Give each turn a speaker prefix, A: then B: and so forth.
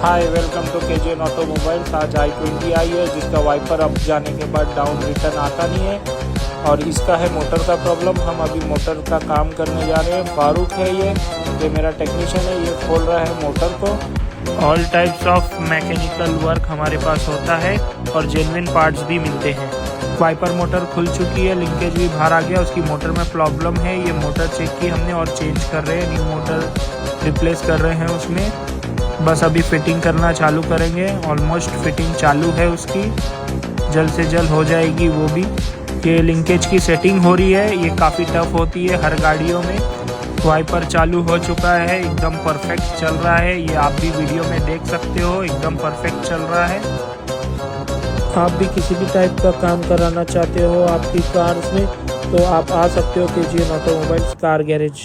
A: Hi welcome to KGN automobiles. आज i20 आई है जिसका वाइपर अप जाने के बाद डाउन रिटर्न आता नहीं है और इसका है मोटर का प्रॉब्लम। हम अभी मोटर का काम करने जा रहे हैं। फारूक है ये मेरा टेक्नीशियन है, ये खोल रहा है मोटर को। All types of mechanical work हमारे पास होता है और जेन्युइन पार्ट्स भी मिलते हैं। वाइपर मोटर खुल चुकी है, लिंकेज भी बाहर आ गया, उसकी मोटर में प्रॉब्लम है। ये मोटर चेक की हमने और चेंज कर रहे हैं, न्यू मोटर रिप्लेस कर रहे हैं उसमें। बस अभी फिटिंग करना चालू करेंगे। ऑलमोस्ट फिटिंग चालू है उसकी, जल्द से जल्द हो जाएगी वो भी। ये लिंकेज की सेटिंग हो रही है, ये काफ़ी टफ होती है हर गाड़ियों में। वाइपर चालू हो चुका है, एकदम परफेक्ट चल रहा है। ये आप भी वीडियो में देख सकते हो, एकदम परफेक्ट चल रहा है। आप भी किसी भी टाइप का काम कराना चाहते हो आपकी कार्स में तो आप आ सकते हो केजीएन ऑटोमोबाइल्स कार गैरेज।